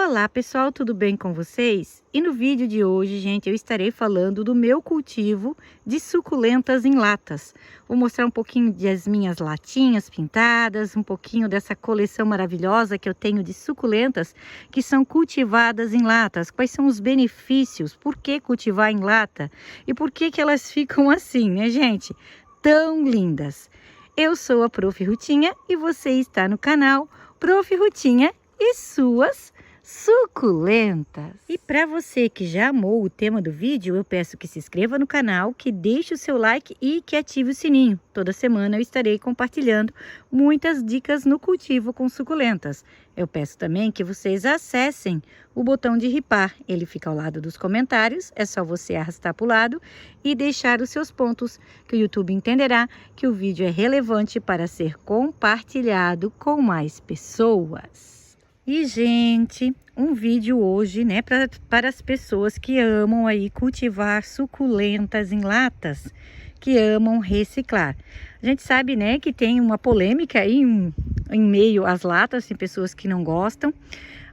Olá pessoal, tudo bem com vocês? E no vídeo de hoje, gente, eu estarei falando do meu cultivo de suculentas em latas. Vou mostrar um pouquinho das minhas latinhas pintadas, um pouquinho dessa coleção maravilhosa que eu tenho de suculentas que são cultivadas em latas. Quais são os benefícios? Por que cultivar em lata? E por que elas ficam assim, né, gente? Tão lindas. Eu sou a Prof. Rutinha e você está no canal Prof. Rutinha e suas suculentas. E para você que já amou o tema do vídeo, eu peço que se inscreva no canal, que deixe o seu like e que ative o sininho. Toda semana eu estarei compartilhando muitas dicas no cultivo com suculentas. Eu peço também que vocês acessem o botão de ripar. Ele fica ao lado dos comentários, é só você arrastar para o lado e deixar os seus pontos, que o YouTube entenderá que o vídeo é relevante para ser compartilhado com mais pessoas. E, gente, um vídeo hoje, né, para as pessoas que amam aí cultivar suculentas em latas, que amam reciclar. A gente sabe, né, que tem uma polêmica aí em meio às latas, tem pessoas que não gostam,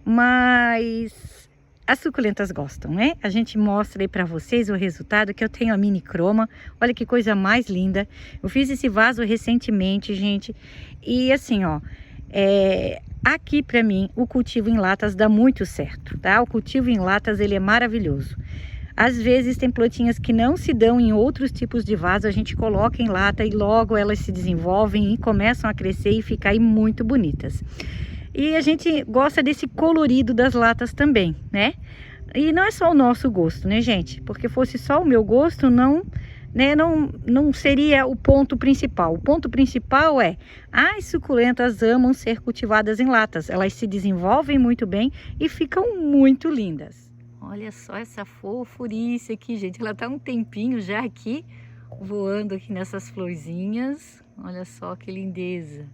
mas as suculentas gostam, né? A gente mostra aí para vocês o resultado, que eu tenho a mini croma. Olha que coisa mais linda. Eu fiz esse vaso recentemente, gente, e assim, ó, aqui para mim o cultivo em latas dá muito certo, tá? O cultivo em latas ele é maravilhoso. Às vezes tem plantinhas que não se dão em outros tipos de vaso, a gente coloca em lata e logo elas se desenvolvem e começam a crescer e ficar aí muito bonitas. E a gente gosta desse colorido das latas também, né? E não é só o nosso gosto, né, gente? Porque fosse só o meu gosto, não seria o ponto principal. O ponto principal é: as suculentas amam ser cultivadas em latas. Elas se desenvolvem muito bem e ficam muito lindas. Olha só essa fofurice aqui, gente. Ela tá um tempinho já aqui, voando aqui nessas florzinhas. Olha só que lindeza.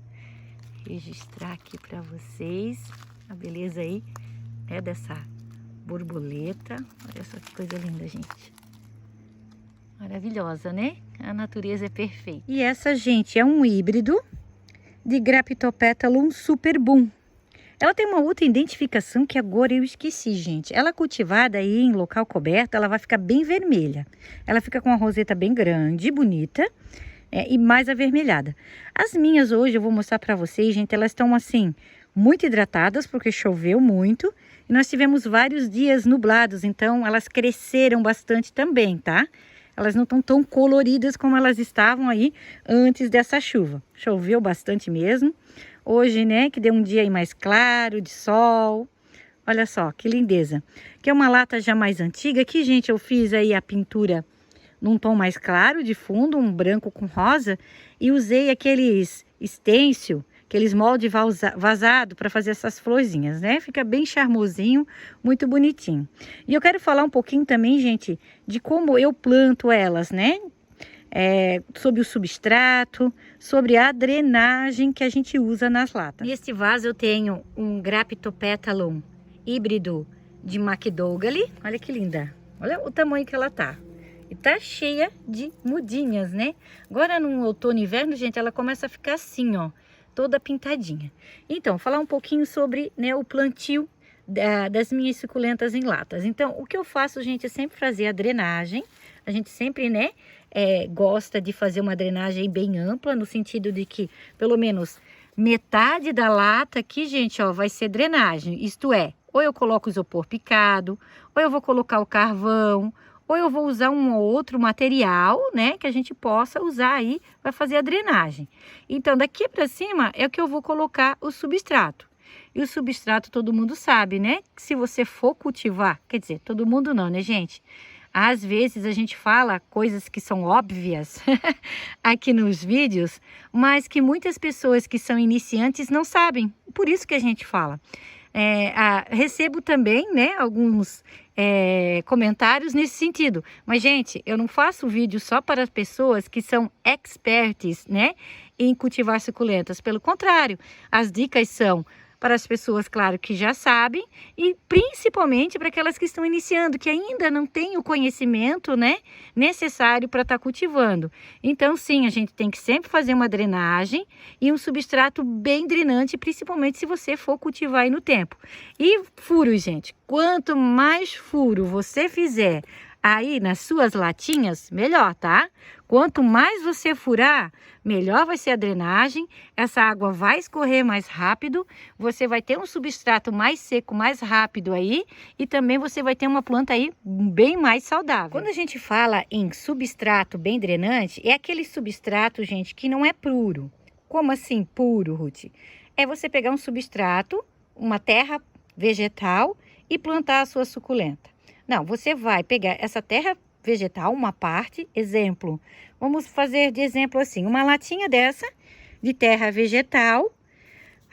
Registrar aqui para vocês a beleza aí, né, dessa borboleta. Olha só que coisa linda, gente. Maravilhosa, né? A natureza é perfeita. E essa, gente, é um híbrido de Graptopetaloum Super Boom. Ela tem uma outra identificação que agora eu esqueci, gente. Ela cultivada aí em local coberto, ela vai ficar bem vermelha. Ela fica com uma roseta bem grande, bonita, e mais avermelhada. As minhas hoje eu vou mostrar para vocês, gente, elas estão assim, muito hidratadas, porque choveu muito. E nós tivemos vários dias nublados, então elas cresceram bastante também, tá? Elas não estão tão coloridas como elas estavam aí antes dessa chuva. Choveu bastante mesmo. Hoje, né, que deu um dia aí mais claro, de sol. Olha só, que lindeza. Que é uma lata já mais antiga. Aqui, gente, eu fiz aí a pintura num tom mais claro de fundo, um branco com rosa. E usei aqueles stencil, aqueles molde vazado para fazer essas florzinhas, né? Fica bem charmosinho, muito bonitinho. E eu quero falar um pouquinho também, gente, de como eu planto elas, né? Sobre o substrato, sobre a drenagem que a gente usa nas latas. Neste vaso eu tenho um Graptopetaloum híbrido de McDougall. Olha que linda. Olha o tamanho que ela tá. E tá cheia de mudinhas, né? Agora no outono e inverno, gente, ela começa a ficar assim, ó, toda pintadinha. Então, falar um pouquinho sobre, né, o plantio das minhas suculentas em latas. Então, o que eu faço, gente, é sempre fazer a drenagem. A gente sempre, né, gosta de fazer uma drenagem bem ampla, no sentido de que pelo menos metade da lata aqui, gente, ó, vai ser drenagem. Isto é, ou eu coloco isopor picado, ou eu vou colocar o carvão, ou eu vou usar um ou outro material, né, que a gente possa usar aí para fazer a drenagem. Então, daqui para cima é o que eu vou colocar o substrato. E o substrato todo mundo sabe, né, que se você for cultivar, quer dizer, todo mundo não, né, gente? Às vezes a gente fala coisas que são óbvias aqui nos vídeos, mas que muitas pessoas que são iniciantes não sabem. Por isso que a gente fala. Recebo também, né, alguns comentários nesse sentido. Mas, gente, eu não faço vídeo só para as pessoas que são experts, né, em cultivar suculentas. Pelo contrário, as dicas são para as pessoas, claro, que já sabem, e principalmente para aquelas que estão iniciando, que ainda não têm o conhecimento, né, necessário para estar cultivando. Então, sim, a gente tem que sempre fazer uma drenagem e um substrato bem drenante, principalmente se você for cultivar aí no tempo. E furos, gente, quanto mais furo você fizer aí nas suas latinhas, melhor, tá? Quanto mais você furar, melhor vai ser a drenagem, essa água vai escorrer mais rápido, você vai ter um substrato mais seco, mais rápido aí, e também você vai ter uma planta aí bem mais saudável. Quando a gente fala em substrato bem drenante, é aquele substrato, gente, que não é puro. Como assim puro, Ruth? É você pegar um substrato, uma terra vegetal e plantar a sua suculenta. Não, você vai pegar essa terra vegetal, uma parte, exemplo, vamos fazer de exemplo assim, uma latinha dessa de terra vegetal,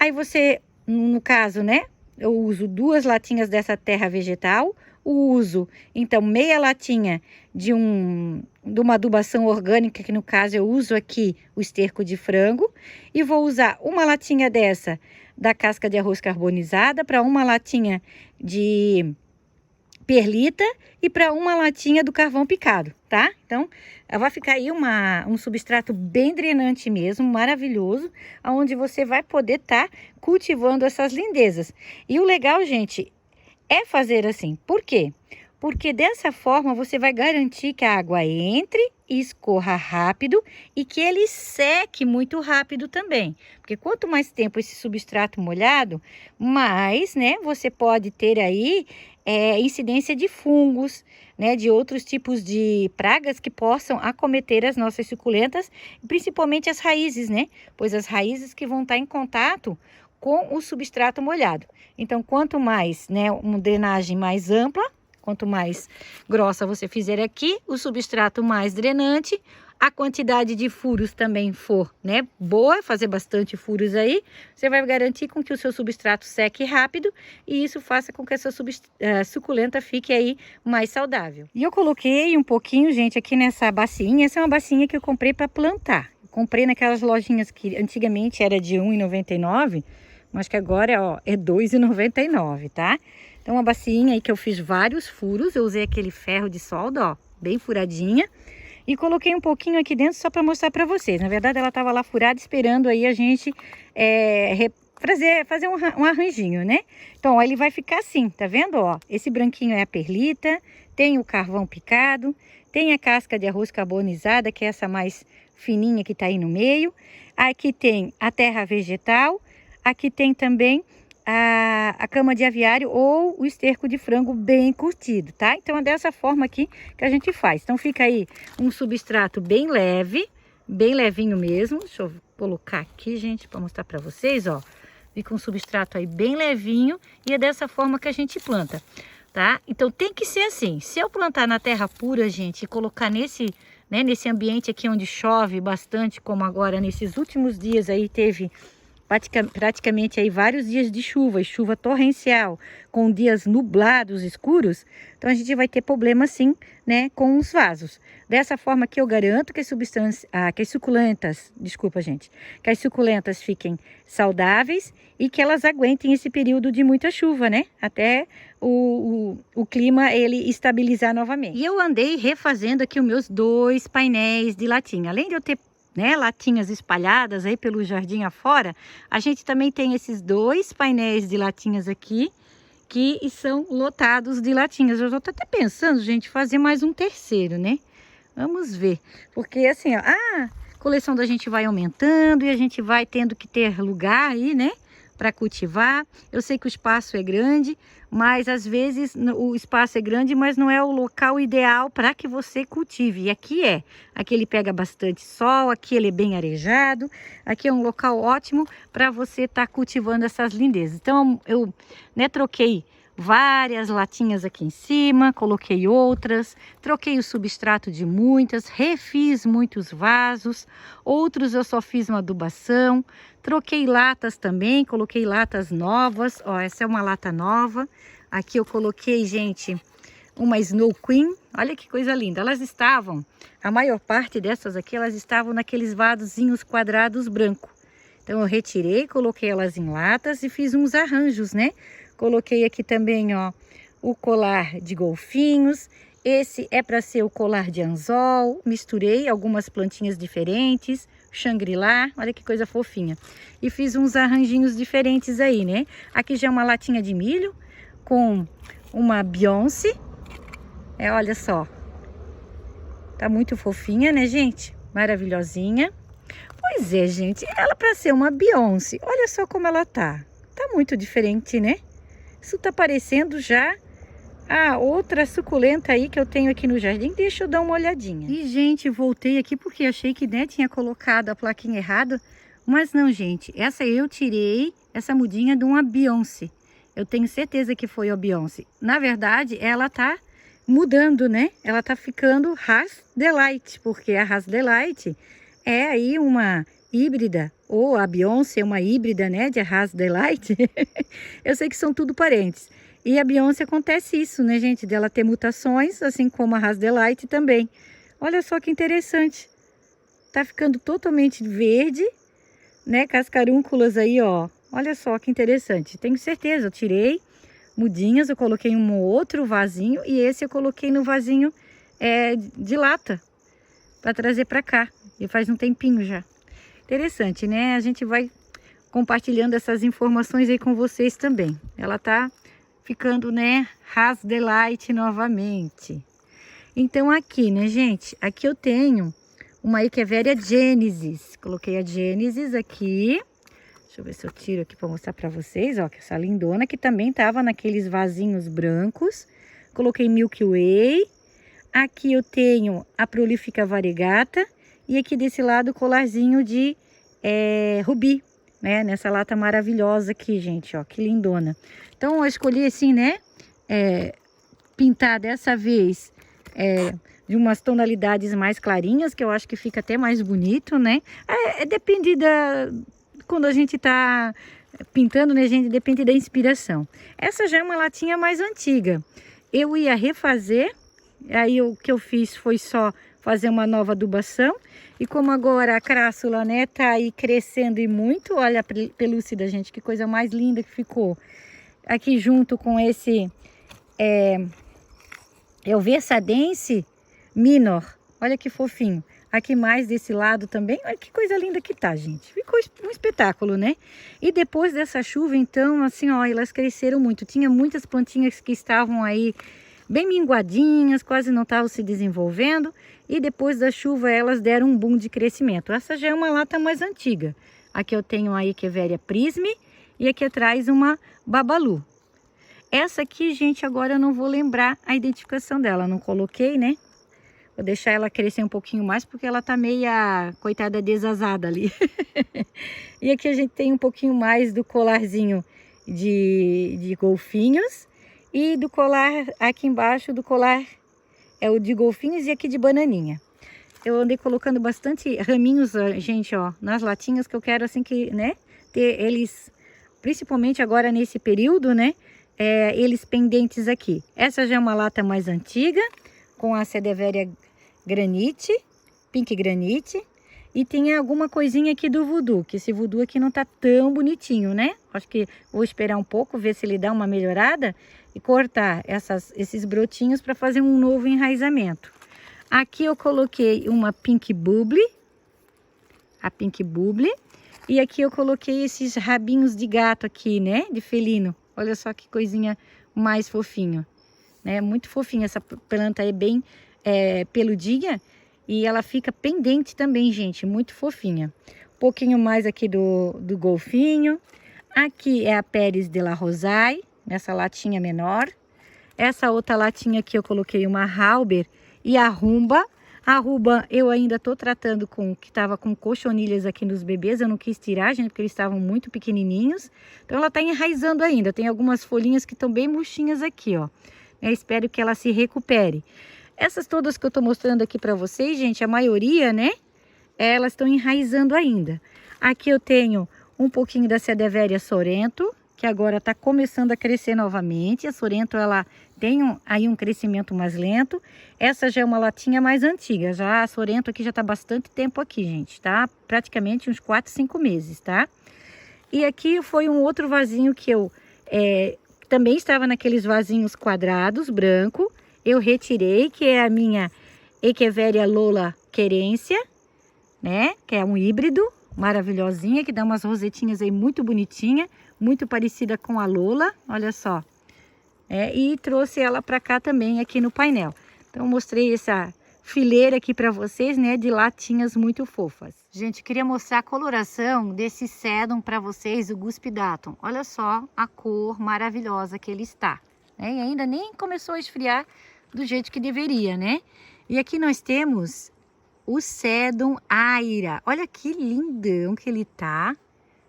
aí você, no caso, né, eu uso 2 latinhas dessa terra vegetal, uso, então, meia latinha de uma adubação orgânica, que no caso eu uso aqui o esterco de frango, e vou usar uma latinha dessa da casca de arroz carbonizada para uma latinha de perlita e para uma latinha do carvão picado, tá? Então, vai ficar aí um substrato bem drenante mesmo, maravilhoso, onde você vai poder estar cultivando essas lindezas. E o legal, gente, é fazer assim. Por quê? Porque dessa forma você vai garantir que a água entre e escorra rápido e que ele seque muito rápido também. Porque quanto mais tempo esse substrato molhado, mais, né, você pode ter aí incidência de fungos, né, de outros tipos de pragas que possam acometer as nossas suculentas, principalmente as raízes, né? Pois as raízes que vão estar em contato com o substrato molhado. Então, quanto mais, né, uma drenagem mais ampla, quanto mais grossa você fizer aqui, o substrato mais drenante, a quantidade de furos também for, né, boa, fazer bastante furos aí, você vai garantir com que o seu substrato seque rápido e isso faça com que a sua suculenta fique aí mais saudável. E eu coloquei um pouquinho, gente, aqui nessa bacinha. Essa é uma bacinha que eu comprei para plantar. Comprei naquelas lojinhas que antigamente era de R$ 1,99, mas que agora, ó, é R$ 2,99, tá? Então, uma bacinha aí que eu fiz vários furos, eu usei aquele ferro de solda, ó, bem furadinha. E coloquei um pouquinho aqui dentro só para mostrar para vocês. Na verdade, ela estava lá furada esperando aí a gente fazer um arranjinho, né? Então, ó, ele vai ficar assim, tá vendo? Ó, esse branquinho é a perlita, tem o carvão picado, tem a casca de arroz carbonizada, que é essa mais fininha que tá aí no meio. Aqui tem a terra vegetal, aqui tem também a cama de aviário ou o esterco de frango bem curtido, tá? Então é dessa forma aqui que a gente faz. Então fica aí um substrato bem leve, bem levinho mesmo. Deixa eu colocar aqui, gente, para mostrar para vocês, ó. Fica um substrato aí bem levinho e é dessa forma que a gente planta, tá? Então tem que ser assim. Se eu plantar na terra pura, gente, e colocar nesse ambiente aqui onde chove bastante, como agora nesses últimos dias aí teve praticamente aí vários dias de chuva, e chuva torrencial, com dias nublados, escuros, então a gente vai ter problema sim, né, com os vasos. Dessa forma que eu garanto que que as suculentas, desculpa gente, que as suculentas fiquem saudáveis e que elas aguentem esse período de muita chuva, né, até o clima ele estabilizar novamente. E eu andei refazendo aqui os meus 2 painéis de latinha, além de eu ter latinhas espalhadas aí pelo jardim afora, a gente também tem esses 2 painéis de latinhas aqui, que são lotados de latinhas. Eu já tô até pensando, gente, fazer mais um terceiro, né? Vamos ver, porque assim, ó, a coleção da gente vai aumentando e a gente vai tendo que ter lugar aí, né, para cultivar. Eu sei que o espaço é grande, mas às vezes o espaço é grande, mas não é o local ideal para que você cultive. E aqui aqui ele pega bastante sol, aqui ele é bem arejado, aqui é um local ótimo para você estar cultivando essas lindezas. Então eu, né, troquei várias latinhas aqui em cima, coloquei outras, troquei o substrato de muitas, refiz muitos vasos, outros eu só fiz uma adubação, troquei latas também, coloquei latas novas, ó, essa é uma lata nova, aqui eu coloquei, gente, uma Snow Queen, olha que coisa linda, elas estavam, a maior parte dessas aqui, elas estavam naqueles vasozinhos quadrados brancos. Então, eu retirei, coloquei elas em latas e fiz uns arranjos, né? Coloquei aqui também, ó, o colar de golfinhos. Esse é para ser o colar de anzol. Misturei algumas plantinhas diferentes, Shangri-La, olha que coisa fofinha. E fiz uns arranjinhos diferentes aí, né? Aqui já é uma latinha de milho com uma Beyoncé. Olha só. Tá muito fofinha, né, gente? Maravilhosinha. Pois é, gente, ela para ser uma Beyoncé, olha só como ela tá. Tá muito diferente, né? Isso tá parecendo já a outra suculenta aí que eu tenho aqui no jardim. Deixa eu dar uma olhadinha. E, gente, voltei aqui porque achei que, né, tinha colocado a plaquinha errada. Mas não, gente, essa eu tirei, essa mudinha de uma Beyoncé. Eu tenho certeza que foi a Beyoncé. Na verdade, ela tá mudando, né? Ela tá ficando Haas Delight, porque a Haas Delight é aí uma híbrida, ou a Beyoncé é uma híbrida, né, de Haas Delight. Eu sei que são tudo parentes. E a Beyoncé acontece isso, né, gente, dela ter mutações, assim como a Haas Delight também. Olha só que interessante. Tá ficando totalmente verde, né, com as carúnculas aí, ó. Olha só que interessante. Tenho certeza, eu tirei mudinhas, eu coloquei em um outro vasinho e esse eu coloquei no vasinho de lata para trazer para cá. E faz um tempinho já. Interessante, né? A gente vai compartilhando essas informações aí com vocês também. Ela tá ficando, né, Haas Delight novamente. Então aqui, né, gente? Aqui eu tenho uma Echeveria Genesis. Coloquei a Genesis aqui. Deixa eu ver se eu tiro aqui para mostrar para vocês, ó, que essa lindona que também tava naqueles vasinhos brancos. Coloquei Milky Way. Aqui eu tenho a Prolífica Variegata. E aqui desse lado o colarzinho de rubi, né? Nessa lata maravilhosa aqui, gente, ó, que lindona. Então eu escolhi assim, né? Pintar dessa vez de umas tonalidades mais clarinhas, que eu acho que fica até mais bonito, né? Depende quando a gente tá pintando, né, gente? Depende da inspiração. Essa já é uma latinha mais antiga. Eu ia refazer, aí o que eu fiz foi só fazer uma nova adubação. E como agora a crassula, né, tá aí crescendo e muito, olha a pelúcida, gente, que coisa mais linda que ficou. Aqui junto com esse o Versadense Minor, olha que fofinho. Aqui mais desse lado também, olha que coisa linda que tá, gente. Ficou um espetáculo, né? E depois dessa chuva, então, assim, ó, elas cresceram muito. Tinha muitas plantinhas que estavam aí bem minguadinhas, quase não estavam se desenvolvendo. E depois da chuva elas deram um boom de crescimento. Essa já é uma lata mais antiga. Aqui eu tenho a Echeveria Prisme e aqui atrás uma Babalu. Essa aqui, gente, agora eu não vou lembrar a identificação dela. Não coloquei, né? Vou deixar ela crescer um pouquinho mais porque ela tá meia, coitada, desazada ali. E aqui a gente tem um pouquinho mais do colarzinho de golfinhos. E do colar, aqui embaixo do colar é o de golfinhos e aqui de bananinha. Eu andei colocando bastante raminhos, gente, ó, nas latinhas que eu quero assim que, né, ter eles, principalmente agora nesse período, né, eles pendentes aqui. Essa já é uma lata mais antiga, com a Cedeveria Granite, Pink Granite. E tem alguma coisinha aqui do Voodoo, que esse Voodoo aqui não tá tão bonitinho, né? Acho que vou esperar um pouco, ver se ele dá uma melhorada e cortar esses brotinhos para fazer um novo enraizamento. Aqui eu coloquei uma Pink Bubbly, a Pink Bubbly. E aqui eu coloquei esses rabinhos de gato aqui, né? De felino. Olha só que coisinha mais fofinho, né? Muito fofinha, essa planta é bem peludinha. E ela fica pendente também, gente, muito fofinha. Um pouquinho mais aqui do golfinho. Aqui é a Pérez de la Rosaille, nessa latinha menor. Essa outra latinha aqui eu coloquei uma Halber e a Rumba. A Rumba eu ainda tô tratando que tava com cochonilhas aqui nos bebês. Eu não quis tirar, gente, porque eles estavam muito pequenininhos. Então ela tá enraizando ainda. Tem algumas folhinhas que estão bem murchinhas aqui, ó. Eu espero que ela se recupere. Essas todas que eu tô mostrando aqui para vocês, gente, a maioria, né, elas estão enraizando ainda. Aqui eu tenho um pouquinho da Cedeveria Sorrento, que agora está começando a crescer novamente. A Sorento, ela tem aí um crescimento mais lento. Essa já é uma latinha mais antiga. Já a Sorento aqui já está bastante tempo aqui, gente, tá? Praticamente uns 4, 5 meses, tá? E aqui foi um outro vasinho que eu também estava naqueles vasinhos quadrados, branco. Eu retirei, que é a minha Echeveria Lola Querência, né? Que é um híbrido, maravilhosinha, que dá umas rosetinhas aí muito bonitinha, muito parecida com a Lola, olha só. E trouxe ela para cá também, aqui no painel. Então, eu mostrei essa fileira aqui para vocês, né, de latinhas muito fofas. Gente, queria mostrar a coloração desse Sedum para vocês, o Guspidatum. Olha só a cor maravilhosa que ele está, né? E ainda nem começou a esfriar do jeito que deveria, né? E aqui nós temos o Sedum Aira. Olha que lindão que ele tá.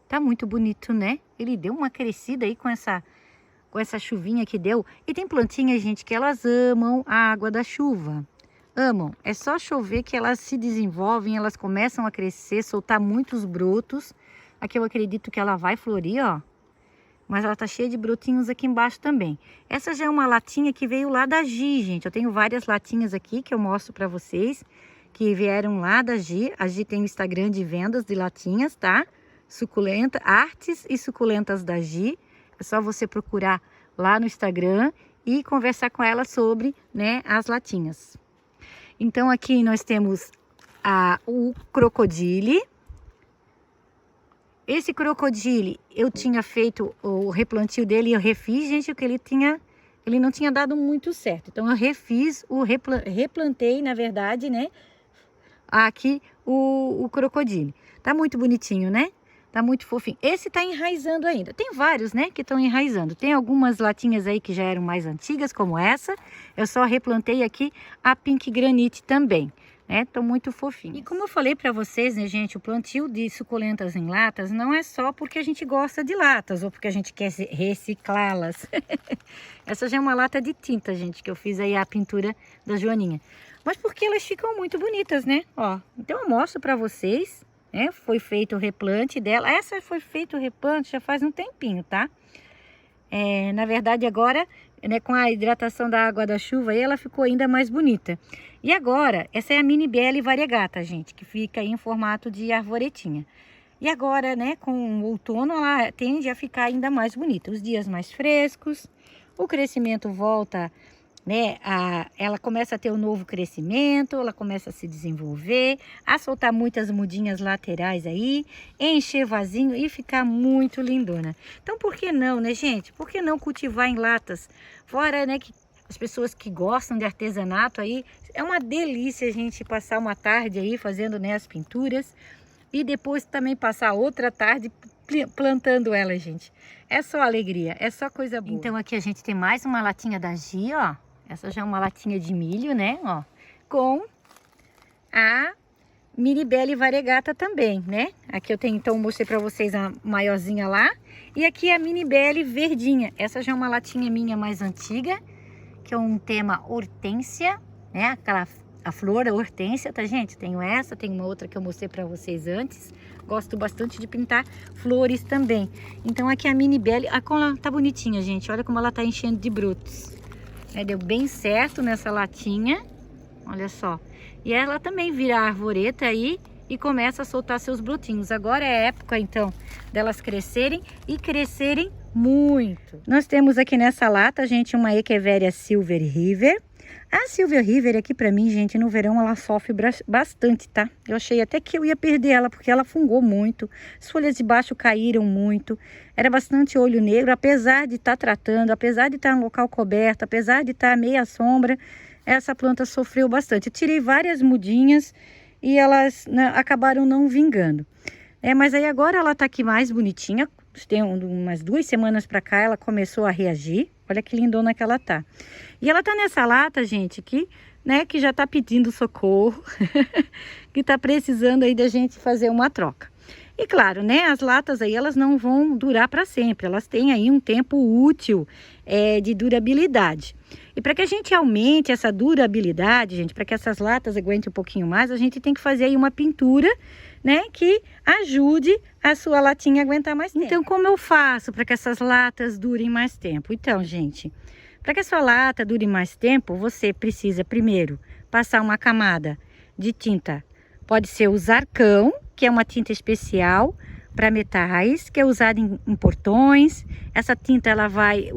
Tá muito bonito, né? Ele deu uma crescida aí com essa chuvinha que deu. E tem plantinhas, gente, que elas amam a água da chuva. Amam. É só chover que elas se desenvolvem, elas começam a crescer, soltar muitos brotos. Aqui eu acredito que ela vai florir, ó. Mas ela tá cheia de brotinhos aqui embaixo também. Essa já é uma latinha que veio lá da Gi, gente. Eu tenho várias latinhas aqui que eu mostro pra vocês, que vieram lá da Gi. A Gi tem o Instagram de vendas de latinhas, tá? Suculenta, Artes e Suculentas da Gi. É só você procurar lá no Instagram e conversar com ela sobre, né, as latinhas. Então aqui nós temos o crocodile. Esse crocodile eu tinha feito o replantio dele e eu refiz, gente, porque ele não tinha dado muito certo. Então eu refiz, replantei, na verdade, né, aqui o crocodile. Tá muito bonitinho, né? Tá muito fofinho. Esse tá enraizando ainda. Tem vários, né, que estão enraizando. Tem algumas latinhas aí que já eram mais antigas, como essa. Eu só replantei aqui a Pink Granite também, né? Estão muito fofinhos. E como eu falei para vocês, né, gente, o plantio de suculentas em latas não é só porque a gente gosta de latas ou porque a gente quer reciclá-las. Essa já é uma lata de tinta, gente, que eu fiz aí a pintura da Joaninha. Mas porque elas ficam muito bonitas, né? Ó, então eu mostro para vocês, né? Foi feito o replante dela. Essa foi feito o replante já faz um tempinho, tá? Na verdade agora, né, com a hidratação da água da chuva aí, ela ficou ainda mais bonita. E agora, essa é a Mini Belle Variegata, gente, que fica aí em formato de arvoretinha. E agora, né, com o outono, ela tende a ficar ainda mais bonita. Os dias mais frescos, o crescimento volta, né, ela começa a ter um novo crescimento, ela começa a se desenvolver, a soltar muitas mudinhas laterais aí, encher vasinho e ficar muito lindona. Então, por que não, né, gente? Por que não cultivar em latas? Fora, né, que as pessoas que gostam de artesanato aí, é uma delícia a gente passar uma tarde aí fazendo, né, as pinturas e depois também passar outra tarde plantando ela, gente. É só alegria, é só coisa boa. Então aqui a gente tem mais uma latinha da Gi, ó. Essa já é uma latinha de milho, né, ó. Com a Mini Belle Variegata também, né. Aqui eu tenho, então, mostrei pra vocês a maiorzinha lá. E aqui a Mini Belle verdinha. Essa já é uma latinha minha mais antiga, que é um tema hortênsia, né, a flor da hortênsia, tá, gente? Tenho essa, tem uma outra que eu mostrei pra vocês antes. Gosto bastante de pintar flores também. Então aqui a Mini Belle, como ela tá bonitinha, gente. Olha como ela tá enchendo de brotos. Deu bem certo nessa latinha, olha só. E ela também vira arvoreta aí e começa a soltar seus brotinhos. Agora é a época, então, delas crescerem e crescerem muito. Nós temos aqui nessa lata, gente, uma Echeveria Silver River. A Silver River aqui pra mim, gente, no verão ela sofre bastante, tá? Eu achei até que eu ia perder ela, porque ela fungou muito. As folhas de baixo caíram muito. Era bastante olho negro, apesar de estar tratando, apesar de estar no local coberto, apesar de estar meia sombra, essa planta sofreu bastante. Eu tirei várias mudinhas e elas, né, acabaram não vingando. Mas aí agora ela tá aqui mais bonitinha. Tem umas 2 semanas pra cá ela começou a reagir. Olha que lindona que ela tá. E ela tá nessa lata, gente, que, né, que já tá pedindo socorro, que tá precisando aí da gente fazer uma troca. E claro, né, as latas aí elas não vão durar para sempre, elas têm aí um tempo útil de durabilidade. E para que a gente aumente essa durabilidade, gente, para que essas latas aguentem um pouquinho mais, a gente tem que fazer aí uma pintura, né, que ajude a sua latinha a aguentar mais tempo. Então, como eu faço para que essas latas durem mais tempo? Então, gente, para que a sua lata dure mais tempo, você precisa primeiro passar uma camada de tinta. Pode ser o Zarcão, que é uma tinta especial para metais, que é usada em portões. Essa tinta ela vai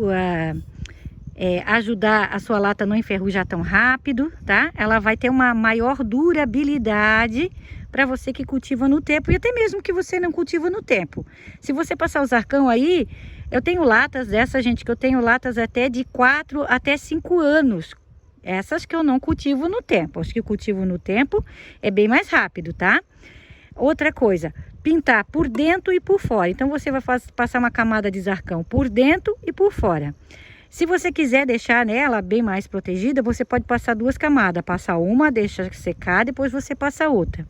ajudar a sua lata a não enferrujar tão rápido, tá? Ela vai ter uma maior durabilidade para você que cultiva no tempo e até mesmo que você não cultiva no tempo. Se você passar o Zarcão aí, eu tenho latas dessa, gente, que eu tenho latas até de 4 até 5 anos. Essas que eu não cultivo no tempo. As que eu cultivo no tempo é bem mais rápido, tá? Outra coisa, pintar por dentro e por fora. Então você vai passar uma camada de Zarcão por dentro e por fora. Se você quiser deixar ela bem mais protegida, você pode passar 2 camadas. Passa uma, deixa secar, depois você passa outra.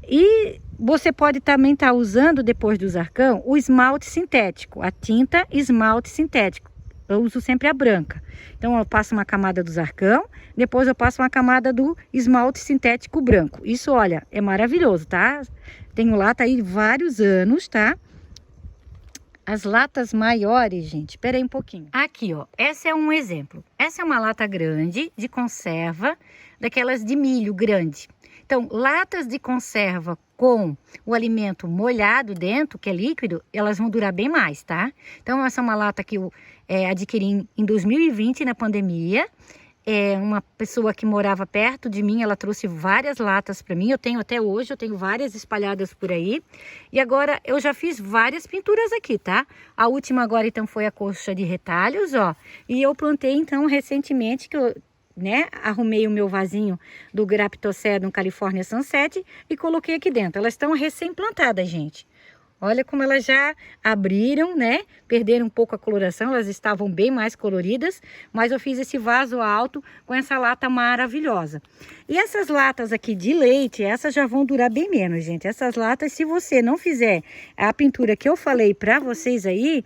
E você pode também estar usando, depois do Zarcão, o esmalte sintético, a tinta esmalte sintético. Eu uso sempre a branca. Então eu passo uma camada do Zarcão, depois eu passo uma camada do esmalte sintético branco. Isso, olha, é maravilhoso, tá? Tenho lata aí vários anos, tá? As latas maiores, gente, espera aí um pouquinho. Aqui, ó, essa é um exemplo. Essa é uma lata grande de conserva, daquelas de milho grande. Então, latas de conserva com o alimento molhado dentro, que é líquido, elas vão durar bem mais, tá? Então, essa é uma lata que eu adquiri em 2020, na pandemia. Uma pessoa que morava perto de mim, ela trouxe várias latas para mim. Eu tenho até hoje, eu tenho várias espalhadas por aí. E agora eu já fiz várias pinturas aqui, tá? A última agora então foi a coxa de retalhos, ó. E eu plantei então recentemente, que eu arrumei o meu vasinho do Graptocedum California Sunset e coloquei aqui dentro. Elas estão recém-plantadas, gente. Olha como elas já abriram, né? Perderam um pouco a coloração, elas estavam bem mais coloridas, mas eu fiz esse vaso alto com essa lata maravilhosa. E essas latas aqui de leite, essas já vão durar bem menos, gente. Essas latas, se você não fizer a pintura que eu falei pra vocês aí,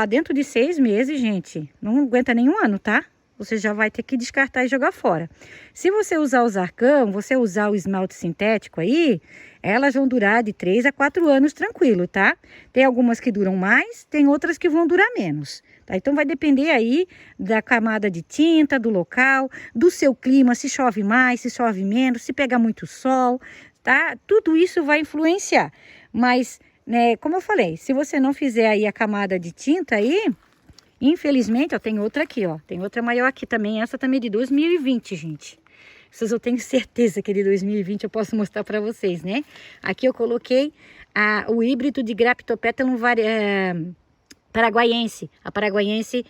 dentro de 6 meses, gente, não aguenta nem 1 ano, tá? Você já vai ter que descartar e jogar fora. Se você usar o Zarcão, você usar o esmalte sintético aí, elas vão durar de 3 a 4 anos tranquilo, tá? Tem algumas que duram mais, tem outras que vão durar menos, tá? Então vai depender aí da camada de tinta, do local, do seu clima, se chove mais, se chove menos, se pega muito sol, tá? Tudo isso vai influenciar. Mas, né, como eu falei, se você não fizer aí a camada de tinta aí, infelizmente, ó, tem outra aqui, ó. Tem outra maior aqui também. Essa também é de 2020, gente. Essas eu tenho certeza que é de 2020 eu posso mostrar para vocês, né? Aqui eu coloquei o híbrido de Graptopetalum paraguaiense. A paraguaiense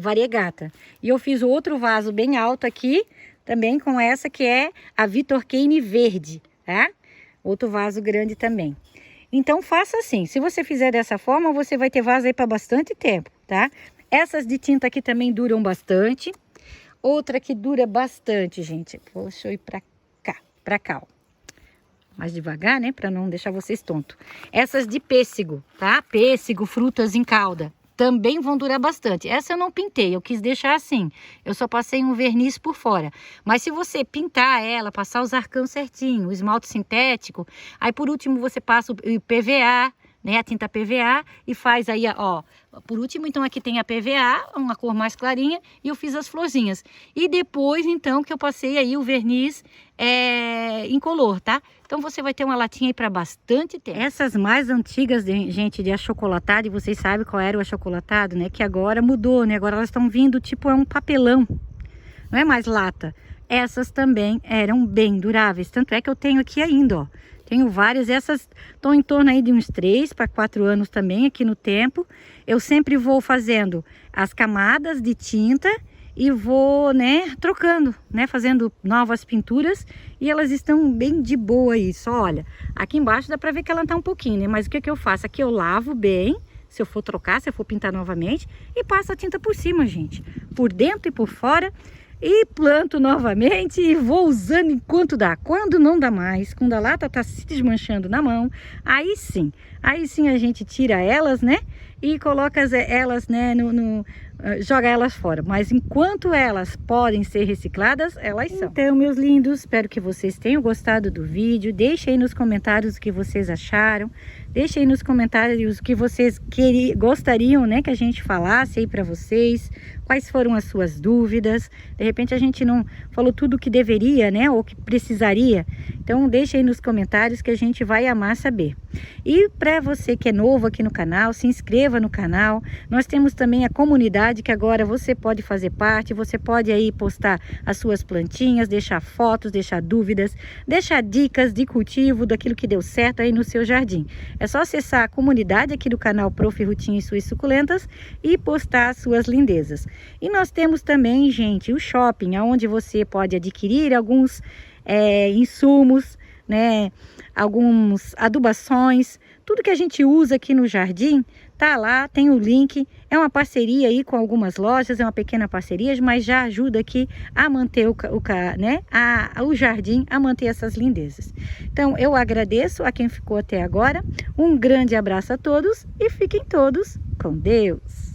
variegata. E eu fiz outro vaso bem alto aqui, também com essa que é a Vitor Kane verde, tá? Outro vaso grande também. Então faça assim, se você fizer dessa forma, você vai ter vaso aí para bastante tempo, tá? Essas de tinta aqui também duram bastante. Outra que dura bastante, gente. Deixa eu ir pra cá, ó. Mais devagar, né? Para não deixar vocês tontos. Essas de pêssego, tá? Pêssego, frutas em calda. Também vão durar bastante. Essa eu não pintei, eu quis deixar assim. Eu só passei um verniz por fora. Mas se você pintar ela, passar o Zarcão certinho, o esmalte sintético, aí por último você passa o PVA, né, a tinta PVA e faz aí, ó, por último então aqui tem a PVA, uma cor mais clarinha e eu fiz as florzinhas. E depois então que eu passei aí o verniz incolor, tá? Então você vai ter uma latinha aí para bastante tempo. Essas mais antigas, gente, de achocolatado, e vocês sabem qual era o achocolatado, né? Que agora mudou, né? Agora elas estão vindo tipo um papelão, não é mais lata. Essas também eram bem duráveis, tanto é que eu tenho aqui ainda, ó. Tenho várias, essas estão em torno aí de uns 3 para 4 anos também aqui no tempo. Eu sempre vou fazendo as camadas de tinta e vou, né, trocando, né, fazendo novas pinturas e elas estão bem de boa aí. Só olha, aqui embaixo dá para ver que ela tá um pouquinho, né, mas o que que eu faço? Aqui eu lavo bem, se eu for trocar, se eu for pintar novamente e passo a tinta por cima, gente, por dentro e por fora. e planto novamente e vou usando enquanto dá. Quando não dá mais, quando a lata tá se desmanchando na mão, aí sim a gente tira elas, né? E coloca elas, né, joga elas fora. Mas enquanto elas podem ser recicladas, elas são. Então, meus lindos, espero que vocês tenham gostado do vídeo. Deixem aí nos comentários o que vocês acharam. Deixem aí nos comentários o que vocês gostariam, né, que a gente falasse aí para vocês. Quais foram as suas dúvidas? De repente a gente não falou tudo o que deveria, né, ou que precisaria. Então, deixe aí nos comentários que a gente vai amar saber. E para você que é novo aqui no canal, se inscreva no canal. Nós temos também a comunidade que agora você pode fazer parte. Você pode aí postar as suas plantinhas, deixar fotos, deixar dúvidas, deixar dicas de cultivo daquilo que deu certo aí no seu jardim. É só acessar a comunidade aqui do canal Prof. Rutinha e Suas Suculentas e postar as suas lindezas. E nós temos também, gente, o shopping, onde você pode adquirir alguns insumos, né, algumas adubações, tudo que a gente usa aqui no jardim, tá lá, tem o link. É uma parceria aí com algumas lojas, é uma pequena parceria, mas já ajuda aqui a manter o jardim, a manter essas lindezas. Então, eu agradeço a quem ficou até agora, um grande abraço a todos e fiquem todos com Deus!